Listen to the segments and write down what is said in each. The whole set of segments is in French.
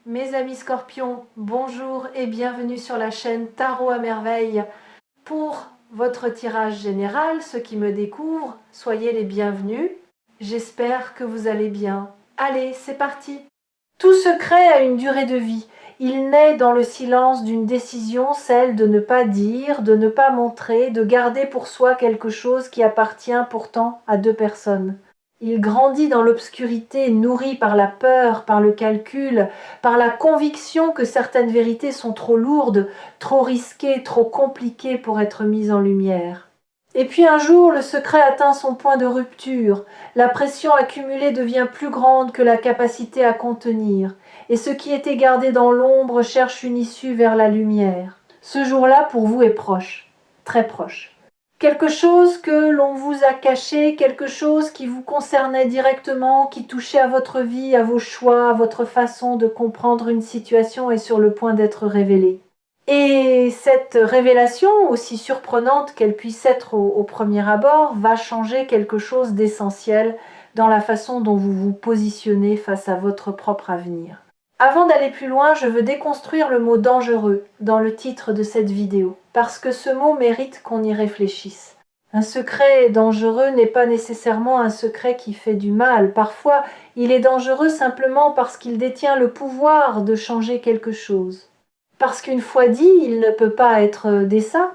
Mes amis scorpions, bonjour et bienvenue sur la chaîne Tarot à merveille. Pour votre tirage général, ceux qui me découvrent, soyez les bienvenus. J'espère que vous allez bien. Allez, c'est parti. Tout secret a une durée de vie. Il naît dans le silence d'une décision, celle de ne pas dire, de ne pas montrer, de garder pour soi quelque chose qui appartient pourtant à deux personnes. Il grandit dans l'obscurité, nourri par la peur, par le calcul, par la conviction que certaines vérités sont trop lourdes, trop risquées, trop compliquées pour être mises en lumière. Et puis un jour, le secret atteint son point de rupture. La pression accumulée devient plus grande que la capacité à contenir. Et ce qui était gardé dans l'ombre cherche une issue vers la lumière. Ce jour-là, pour vous, est proche, très proche. Quelque chose que l'on vous a caché, quelque chose qui vous concernait directement, qui touchait à votre vie, à vos choix, à votre façon de comprendre une situation est sur le point d'être révélé. Et cette révélation, aussi surprenante qu'elle puisse être au premier abord, va changer quelque chose d'essentiel dans la façon dont vous vous positionnez face à votre propre avenir. Avant d'aller plus loin, je veux déconstruire le mot « dangereux » dans le titre de cette vidéo, parce que ce mot mérite qu'on y réfléchisse. Un secret dangereux n'est pas nécessairement un secret qui fait du mal. Parfois, il est dangereux simplement parce qu'il détient le pouvoir de changer quelque chose. Parce qu'une fois dit, il ne peut pas être décent,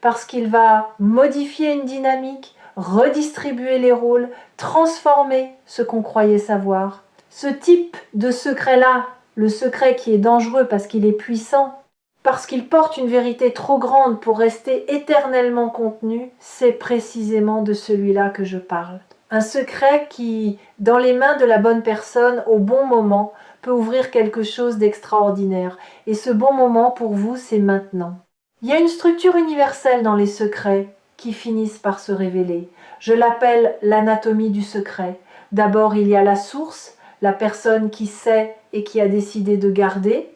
parce qu'il va modifier une dynamique, redistribuer les rôles, transformer ce qu'on croyait savoir. Ce type de secret-là, le secret qui est dangereux parce qu'il est puissant, parce qu'il porte une vérité trop grande pour rester éternellement contenu, c'est précisément de celui-là que je parle. Un secret qui, dans les mains de la bonne personne, au bon moment, peut ouvrir quelque chose d'extraordinaire. Et ce bon moment, pour vous, c'est maintenant. Il y a une structure universelle dans les secrets qui finissent par se révéler. Je l'appelle l'anatomie du secret. D'abord, il y a la source, la personne qui sait et qui a décidé de garder.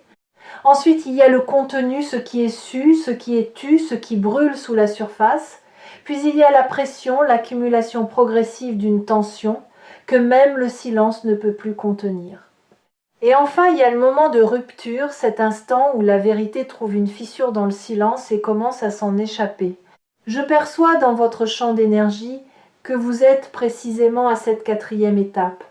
Ensuite, il y a le contenu, ce qui est su, ce qui est tu, ce qui brûle sous la surface. Puis il y a la pression, l'accumulation progressive d'une tension que même le silence ne peut plus contenir. Et enfin, il y a le moment de rupture, cet instant où la vérité trouve une fissure dans le silence et commence à s'en échapper. Je perçois dans votre champ d'énergie que vous êtes précisément à cette quatrième étape.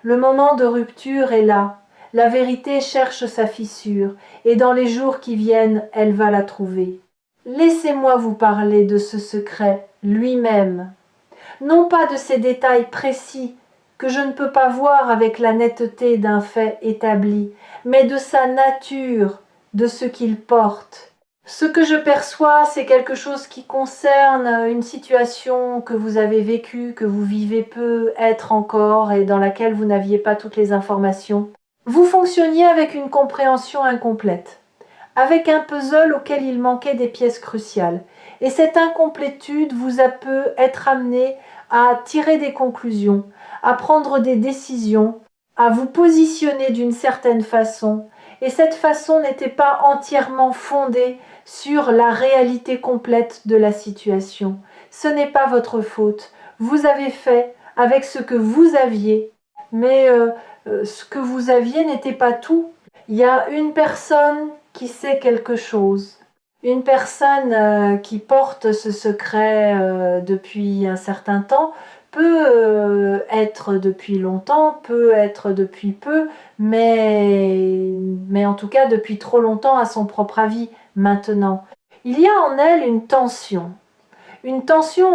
Le moment de rupture est là. La vérité cherche sa fissure, et dans les jours qui viennent, elle va la trouver. Laissez-moi vous parler de ce secret lui-même. Non pas de ces détails précis que je ne peux pas voir avec la netteté d'un fait établi, mais de sa nature, de ce qu'il porte. Ce que je perçois, c'est quelque chose qui concerne une situation que vous avez vécue, que vous vivez peut-être encore et dans laquelle vous n'aviez pas toutes les informations. Vous fonctionniez avec une compréhension incomplète, avec un puzzle auquel il manquait des pièces cruciales. Et cette incomplétude vous a peut être amené à tirer des conclusions, à prendre des décisions, à vous positionner d'une certaine façon. Et cette façon n'était pas entièrement fondée sur la réalité complète de la situation. Ce n'est pas votre faute. Vous avez fait avec ce que vous aviez, mais ce que vous aviez n'était pas tout. Il y a une personne qui sait quelque chose, une personne qui porte ce secret depuis un certain temps, peut être depuis longtemps, peut être depuis peu, mais en tout cas depuis trop longtemps à son propre avis maintenant. Il y a en elle une tension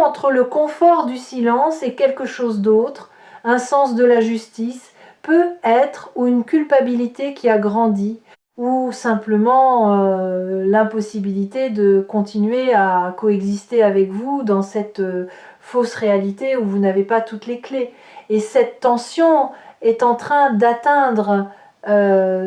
entre le confort du silence et quelque chose d'autre, un sens de la justice, peut-être, ou une culpabilité qui a grandi, ou simplement l'impossibilité de continuer à coexister avec vous dans cette fausse réalité où vous n'avez pas toutes les clés. Et cette tension est en train d'atteindre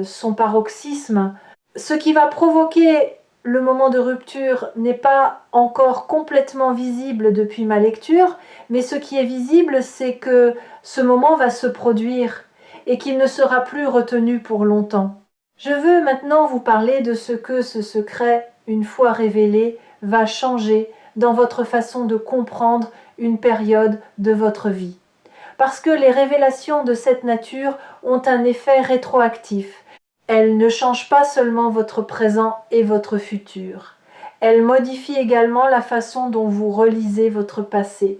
son paroxysme. Ce qui va provoquer le moment de rupture n'est pas encore complètement visible depuis ma lecture, mais ce qui est visible, c'est que ce moment va se produire et qu'il ne sera plus retenu pour longtemps. Je veux maintenant vous parler de ce que ce secret, une fois révélé, va changer dans votre façon de comprendre une période de votre vie. Parce que les révélations de cette nature ont un effet rétroactif. Elle ne change pas seulement votre présent et votre futur. Elle modifie également la façon dont vous relisez votre passé.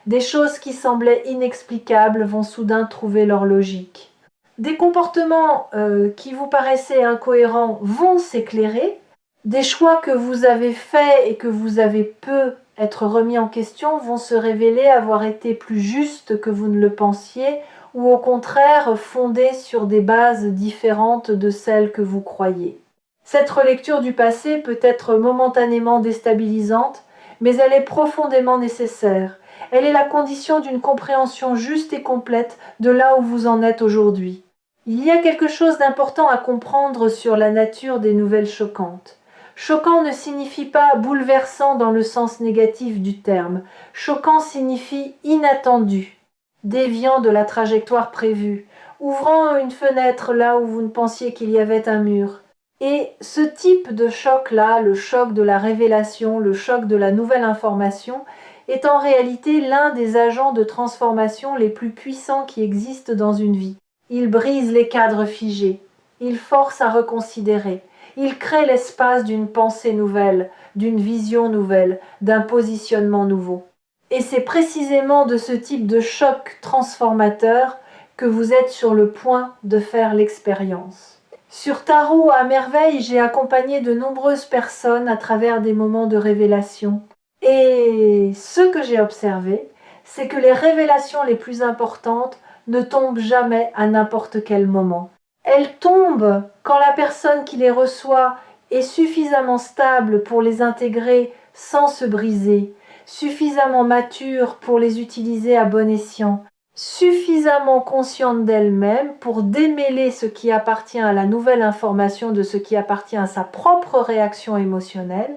Des choses qui semblaient inexplicables vont soudain trouver leur logique. Des comportements qui vous paraissaient incohérents vont s'éclairer. Des choix que vous avez faits et que vous avez peu être remis en question vont se révéler avoir été plus justes que vous ne le pensiez ou au contraire fondés sur des bases différentes de celles que vous croyez. Cette relecture du passé peut être momentanément déstabilisante, mais elle est profondément nécessaire. Elle est la condition d'une compréhension juste et complète de là où vous en êtes aujourd'hui. Il y a quelque chose d'important à comprendre sur la nature des nouvelles choquantes. Choquant ne signifie pas bouleversant dans le sens négatif du terme. Choquant signifie inattendu, déviant de la trajectoire prévue, ouvrant une fenêtre là où vous ne pensiez qu'il y avait un mur. Et ce type de choc-là, le choc de la révélation, le choc de la nouvelle information, est en réalité l'un des agents de transformation les plus puissants qui existent dans une vie. Il brise les cadres figés, il force à reconsidérer, il crée l'espace d'une pensée nouvelle, d'une vision nouvelle, d'un positionnement nouveau. Et c'est précisément de ce type de choc transformateur que vous êtes sur le point de faire l'expérience. Sur Tarot à merveille, j'ai accompagné de nombreuses personnes à travers des moments de révélation. Et ce que j'ai observé, c'est que les révélations les plus importantes ne tombent jamais à n'importe quel moment. Elles tombent quand la personne qui les reçoit est suffisamment stable pour les intégrer sans se briser, suffisamment mature pour les utiliser à bon escient, suffisamment consciente d'elle-même pour démêler ce qui appartient à la nouvelle information de ce qui appartient à sa propre réaction émotionnelle.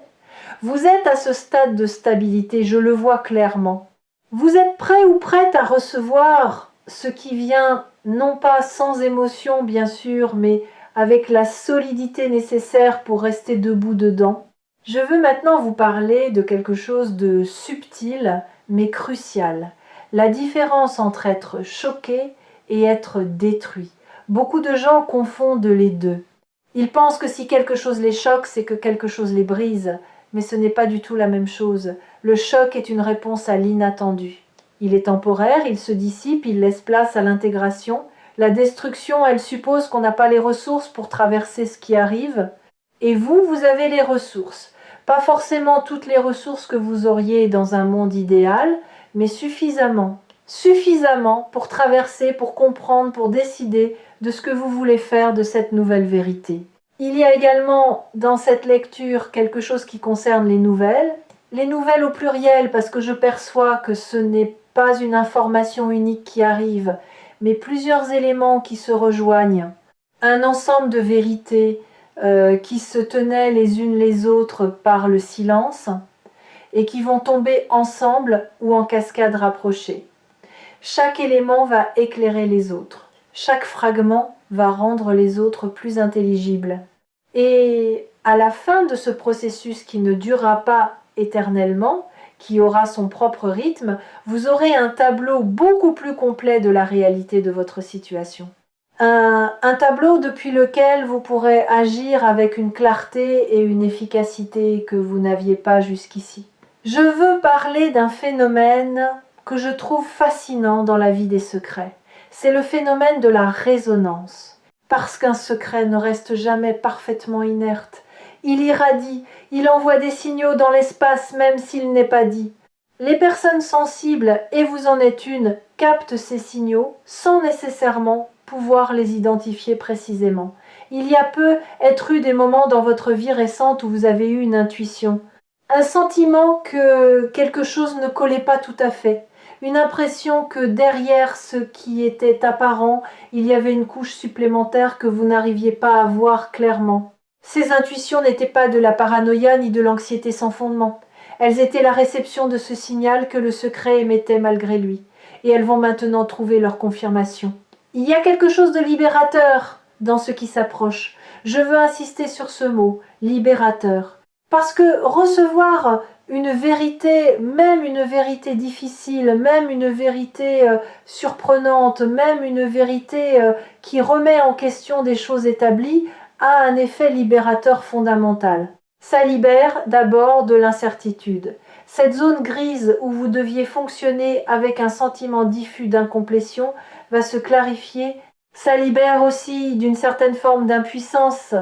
Vous êtes à ce stade de stabilité, je le vois clairement. Vous êtes prêt ou prête à recevoir ce qui vient, non pas sans émotion bien sûr, mais avec la solidité nécessaire pour rester debout dedans. Je veux maintenant vous parler de quelque chose de subtil mais crucial. La différence entre être choqué et être détruit. Beaucoup de gens confondent les deux. Ils pensent que si quelque chose les choque, c'est que quelque chose les brise. Mais ce n'est pas du tout la même chose. Le choc est une réponse à l'inattendu. Il est temporaire, il se dissipe, il laisse place à l'intégration. La destruction, elle suppose qu'on n'a pas les ressources pour traverser ce qui arrive. Et vous, vous avez les ressources. Pas forcément toutes les ressources que vous auriez dans un monde idéal, mais suffisamment. Suffisamment pour traverser, pour comprendre, pour décider de ce que vous voulez faire de cette nouvelle vérité. Il y a également dans cette lecture quelque chose qui concerne les nouvelles au pluriel parce que je perçois que ce n'est pas une information unique qui arrive, mais plusieurs éléments qui se rejoignent, un ensemble de vérités qui se tenaient les unes les autres par le silence et qui vont tomber ensemble ou en cascade rapprochée. Chaque élément va éclairer les autres, chaque fragment va rendre les autres plus intelligibles. Et à la fin de ce processus qui ne durera pas éternellement, qui aura son propre rythme, vous aurez un tableau beaucoup plus complet de la réalité de votre situation. Un tableau depuis lequel vous pourrez agir avec une clarté et une efficacité que vous n'aviez pas jusqu'ici. Je veux parler d'un phénomène que je trouve fascinant dans la vie des secrets. C'est le phénomène de la résonance. Parce qu'un secret ne reste jamais parfaitement inerte. Il irradie, il envoie des signaux dans l'espace même s'il n'est pas dit. Les personnes sensibles, et vous en êtes une, captent ces signaux sans nécessairement pouvoir les identifier précisément. Il y a peu être eu des moments dans votre vie récente où vous avez eu une intuition, un sentiment que quelque chose ne collait pas tout à fait, une impression que derrière ce qui était apparent, il y avait une couche supplémentaire que vous n'arriviez pas à voir clairement. Ces intuitions n'étaient pas de la paranoïa ni de l'anxiété sans fondement. Elles étaient la réception de ce signal que le secret émettait malgré lui, et elles vont maintenant trouver leur confirmation. Il y a quelque chose de libérateur dans ce qui s'approche. Je veux insister sur ce mot, libérateur. Parce que recevoir une vérité, même une vérité difficile, même une vérité surprenante, même une vérité qui remet en question des choses établies, a un effet libérateur fondamental. Ça libère d'abord de l'incertitude. Cette zone grise où vous deviez fonctionner avec un sentiment diffus d'incomplétion va se clarifier. Ça libère aussi d'une certaine forme d'impuissance,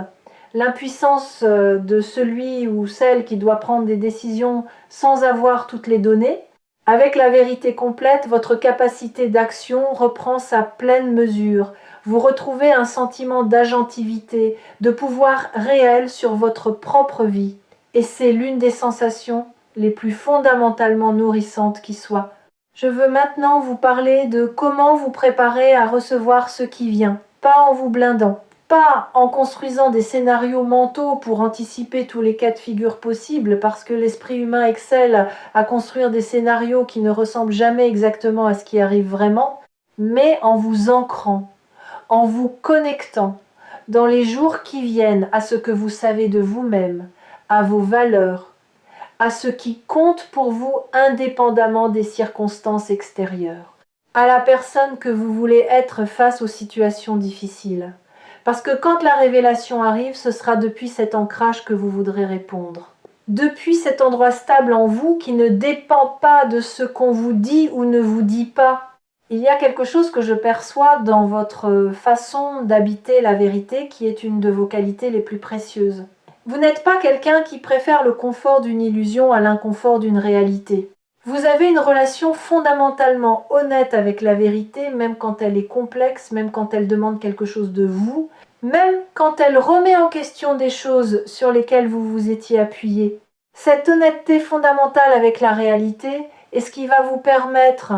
l'impuissance de celui ou celle qui doit prendre des décisions sans avoir toutes les données. Avec la vérité complète, votre capacité d'action reprend sa pleine mesure. Vous retrouvez un sentiment d'agentivité, de pouvoir réel sur votre propre vie. Et c'est l'une des sensations les plus fondamentalement nourrissantes qui soit. Je veux maintenant vous parler de comment vous préparer à recevoir ce qui vient, pas en vous blindant, pas en construisant des scénarios mentaux pour anticiper tous les cas de figure possibles, parce que l'esprit humain excelle à construire des scénarios qui ne ressemblent jamais exactement à ce qui arrive vraiment, mais en vous ancrant, en vous connectant dans les jours qui viennent à ce que vous savez de vous-même, à vos valeurs, à ce qui compte pour vous indépendamment des circonstances extérieures, à la personne que vous voulez être face aux situations difficiles. Parce que quand la révélation arrive, ce sera depuis cet ancrage que vous voudrez répondre. Depuis cet endroit stable en vous qui ne dépend pas de ce qu'on vous dit ou ne vous dit pas. Il y a quelque chose que je perçois dans votre façon d'habiter la vérité qui est une de vos qualités les plus précieuses. Vous n'êtes pas quelqu'un qui préfère le confort d'une illusion à l'inconfort d'une réalité. Vous avez une relation fondamentalement honnête avec la vérité, même quand elle est complexe, même quand elle demande quelque chose de vous, même quand elle remet en question des choses sur lesquelles vous vous étiez appuyé. Cette honnêteté fondamentale avec la réalité est ce qui va vous permettre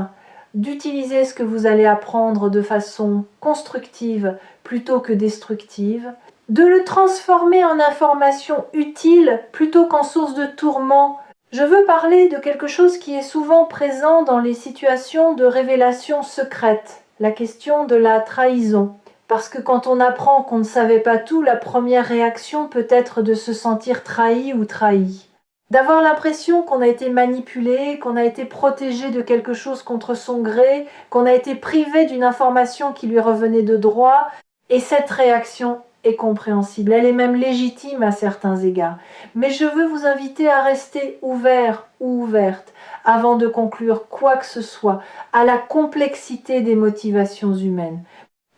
d'utiliser ce que vous allez apprendre de façon constructive plutôt que destructive, de le transformer en information utile plutôt qu'en source de tourment. Je veux parler de quelque chose qui est souvent présent dans les situations de révélation secrète, la question de la trahison. Parce que quand on apprend qu'on ne savait pas tout, la première réaction peut être de se sentir trahi ou trahi. D'avoir l'impression qu'on a été manipulé, qu'on a été protégé de quelque chose contre son gré, qu'on a été privé d'une information qui lui revenait de droit, et cette réaction est compréhensible, elle est même légitime à certains égards. Mais je veux vous inviter à rester ouvert ou ouverte avant de conclure quoi que ce soit à la complexité des motivations humaines.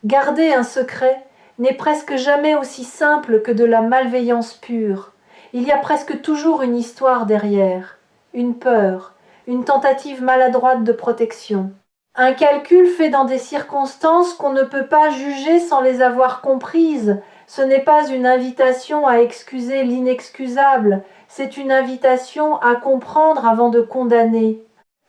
Garder un secret n'est presque jamais aussi simple que de la malveillance pure. Il y a presque toujours une histoire derrière, une peur, une tentative maladroite de protection. Un calcul fait dans des circonstances qu'on ne peut pas juger sans les avoir comprises. Ce n'est pas une invitation à excuser l'inexcusable, c'est une invitation à comprendre avant de condamner.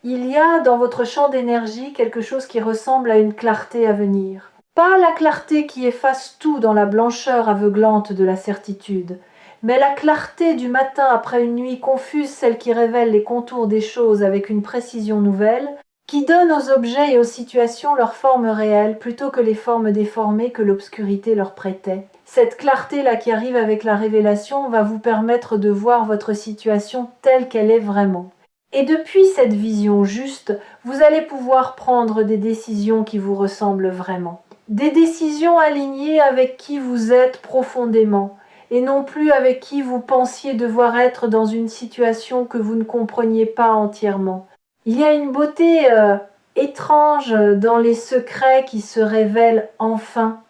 Il y a dans votre champ d'énergie quelque chose qui ressemble à une clarté à venir. Pas la clarté qui efface tout dans la blancheur aveuglante de la certitude, mais la clarté du matin après une nuit confuse, celle qui révèle les contours des choses avec une précision nouvelle, qui donne aux objets et aux situations leur forme réelle plutôt que les formes déformées que l'obscurité leur prêtait. Cette clarté-là qui arrive avec la révélation va vous permettre de voir votre situation telle qu'elle est vraiment. Et depuis cette vision juste, vous allez pouvoir prendre des décisions qui vous ressemblent vraiment. Des décisions alignées avec qui vous êtes profondément, et non plus avec qui vous pensiez devoir être dans une situation que vous ne compreniez pas entièrement. Il y a une beauté étrange dans les secrets qui se révèlent enfin,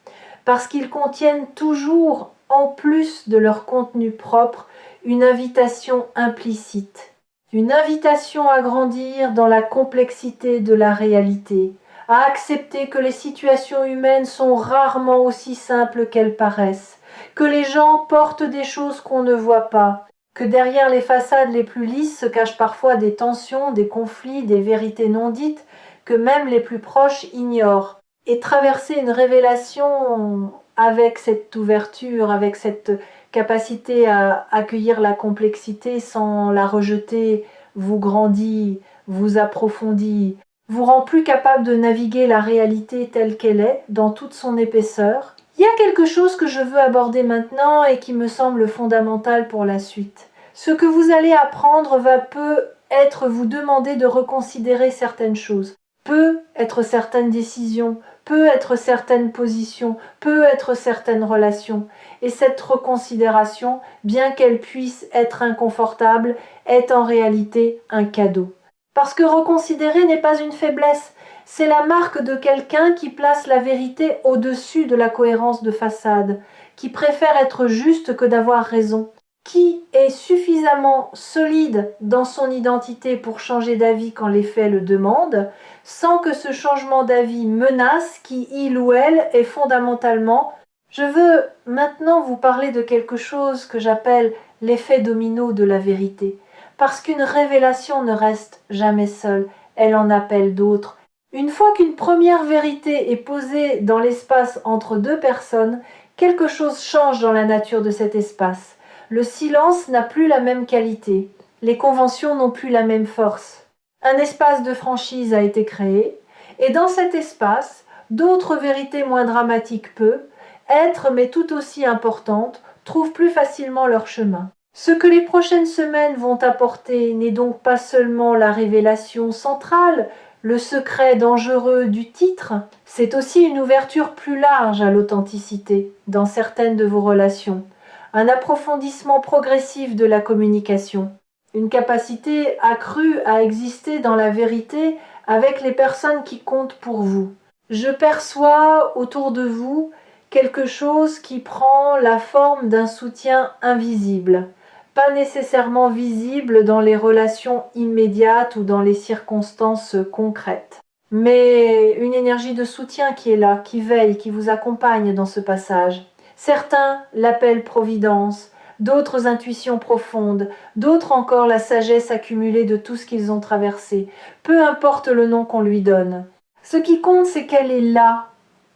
parce qu'ils contiennent toujours, en plus de leur contenu propre, une invitation implicite. Une invitation à grandir dans la complexité de la réalité, à accepter que les situations humaines sont rarement aussi simples qu'elles paraissent, que les gens portent des choses qu'on ne voit pas, que derrière les façades les plus lisses se cachent parfois des tensions, des conflits, des vérités non dites, que même les plus proches ignorent. Et traverser une révélation avec cette ouverture, avec cette capacité à accueillir la complexité sans la rejeter, vous grandit, vous approfondit, vous rend plus capable de naviguer la réalité telle qu'elle est, dans toute son épaisseur. Il y a quelque chose que je veux aborder maintenant et qui me semble fondamental pour la suite. Ce que vous allez apprendre va peut-être vous demander de reconsidérer certaines choses, peut être certaines décisions, peut être certaines positions, peut être certaines relations. Et cette reconsidération, bien qu'elle puisse être inconfortable, est en réalité un cadeau. Parce que reconsidérer n'est pas une faiblesse, c'est la marque de quelqu'un qui place la vérité au-dessus de la cohérence de façade, qui préfère être juste que d'avoir raison, qui est suffisamment solide dans son identité pour changer d'avis quand les faits le demandent, sans que ce changement d'avis menace qui, il ou elle, est fondamentalement. Je veux maintenant vous parler de quelque chose que j'appelle l'effet domino de la vérité, parce qu'une révélation ne reste jamais seule, elle en appelle d'autres. Une fois qu'une première vérité est posée dans l'espace entre deux personnes, quelque chose change dans la nature de cet espace. Le silence n'a plus la même qualité, les conventions n'ont plus la même force. Un espace de franchise a été créé, et dans cet espace, d'autres vérités moins dramatiques peuvent être, mais tout aussi importantes, trouvent plus facilement leur chemin. Ce que les prochaines semaines vont apporter n'est donc pas seulement la révélation centrale, le secret dangereux du titre, c'est aussi une ouverture plus large à l'authenticité dans certaines de vos relations, un approfondissement progressif de la communication, une capacité accrue à exister dans la vérité avec les personnes qui comptent pour vous. Je perçois autour de vous quelque chose qui prend la forme d'un soutien invisible, pas nécessairement visible dans les relations immédiates ou dans les circonstances concrètes, mais une énergie de soutien qui est là, qui veille, qui vous accompagne dans ce passage. Certains l'appellent providence, d'autres intuitions profondes, d'autres encore la sagesse accumulée de tout ce qu'ils ont traversé. Peu importe le nom qu'on lui donne. Ce qui compte, c'est qu'elle est là,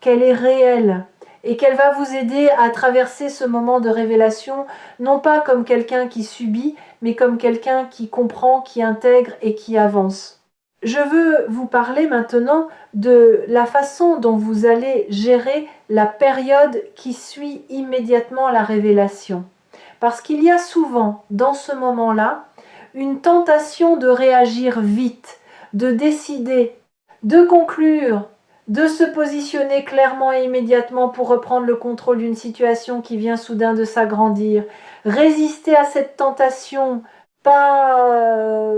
qu'elle est réelle, et qu'elle va vous aider à traverser ce moment de révélation, non pas comme quelqu'un qui subit, mais comme quelqu'un qui comprend, qui intègre et qui avance. Je veux vous parler maintenant de la façon dont vous allez gérer la période qui suit immédiatement la révélation. Parce qu'il y a souvent, dans ce moment-là, une tentation de réagir vite, de décider, de conclure, de se positionner clairement et immédiatement pour reprendre le contrôle d'une situation qui vient soudain de s'agrandir. Résister à cette tentation, pas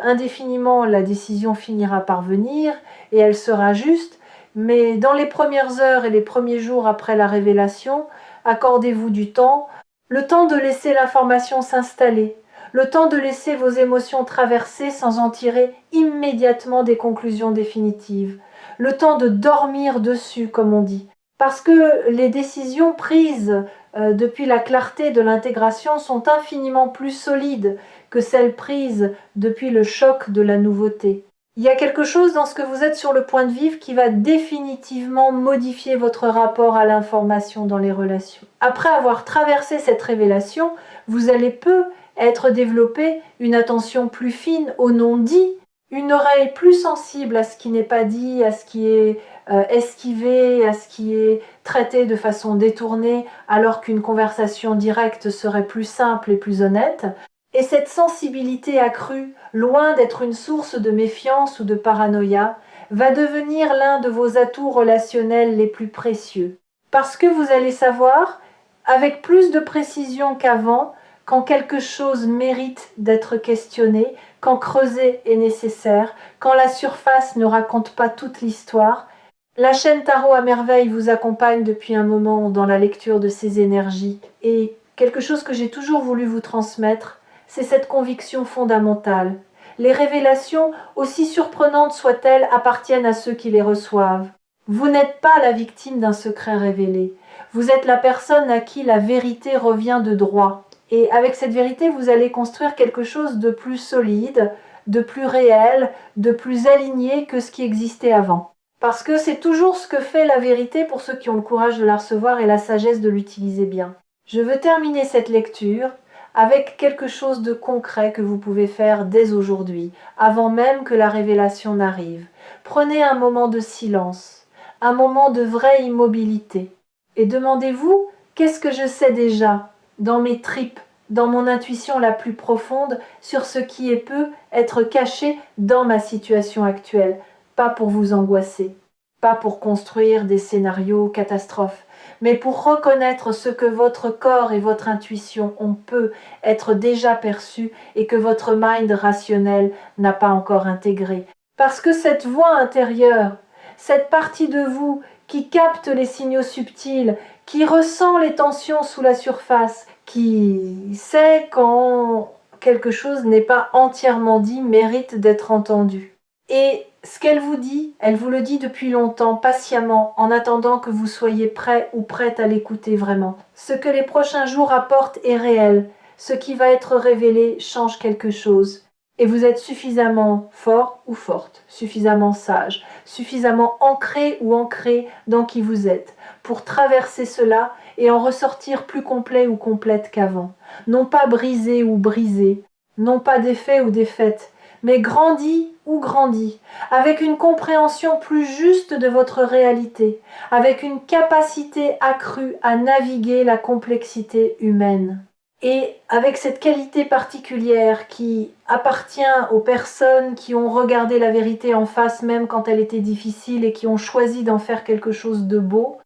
indéfiniment, la décision finira par venir et elle sera juste, mais dans les premières heures et les premiers jours après la révélation, accordez-vous du temps, le temps de laisser l'information s'installer, le temps de laisser vos émotions traverser sans en tirer immédiatement des conclusions définitives, le temps de dormir dessus, comme on dit. Parce que les décisions prises depuis la clarté de l'intégration sont infiniment plus solides que celles prises depuis le choc de la nouveauté. Il y a quelque chose dans ce que vous êtes sur le point de vivre qui va définitivement modifier votre rapport à l'information dans les relations. Après avoir traversé cette révélation, vous allez être développé une attention plus fine au non-dit, une oreille plus sensible à ce qui n'est pas dit, à ce qui est esquivé, à ce qui est traité de façon détournée, alors qu'une conversation directe serait plus simple et plus honnête. Et cette sensibilité accrue, loin d'être une source de méfiance ou de paranoïa, va devenir l'un de vos atouts relationnels les plus précieux. Parce que vous allez savoir, avec plus de précision qu'avant, quand quelque chose mérite d'être questionné, quand creuser est nécessaire, quand la surface ne raconte pas toute l'histoire. La chaîne Tarot à merveille vous accompagne depuis un moment dans la lecture de ces énergies. Et quelque chose que j'ai toujours voulu vous transmettre, c'est cette conviction fondamentale. Les révélations, aussi surprenantes soient-elles, appartiennent à ceux qui les reçoivent. Vous n'êtes pas la victime d'un secret révélé. Vous êtes la personne à qui la vérité revient de droit. Et avec cette vérité, vous allez construire quelque chose de plus solide, de plus réel, de plus aligné que ce qui existait avant. Parce que c'est toujours ce que fait la vérité pour ceux qui ont le courage de la recevoir et la sagesse de l'utiliser bien. Je veux terminer cette lecture avec quelque chose de concret que vous pouvez faire dès aujourd'hui, avant même que la révélation n'arrive. Prenez un moment de silence, un moment de vraie immobilité, et demandez-vous, qu'est-ce que je sais déjà, dans mes tripes, dans mon intuition la plus profonde sur ce qui peut être caché dans ma situation actuelle, pas pour vous angoisser, pas pour construire des scénarios catastrophes, mais pour reconnaître ce que votre corps et votre intuition ont peut être déjà perçu et que votre mind rationnel n'a pas encore intégré. Parce que cette voix intérieure, cette partie de vous qui capte les signaux subtils, qui ressent les tensions sous la surface, qui sait quand quelque chose n'est pas entièrement dit, mérite d'être entendu. Et ce qu'elle vous dit, elle vous le dit depuis longtemps, patiemment, en attendant que vous soyez prêt ou prête à l'écouter vraiment. Ce que les prochains jours apportent est réel. Ce qui va être révélé change quelque chose. Et vous êtes suffisamment fort ou forte, suffisamment sage, suffisamment ancré ou ancré dans qui vous êtes, pour traverser cela et en ressortir plus complet ou complète qu'avant. Non pas brisé ou brisé, non pas défait ou défaite, mais grandi ou grandi, avec une compréhension plus juste de votre réalité, avec une capacité accrue à naviguer la complexité humaine. Et avec cette qualité particulière qui appartient aux personnes qui ont regardé la vérité en face même quand elle était difficile et qui ont choisi d'en faire quelque chose de beau,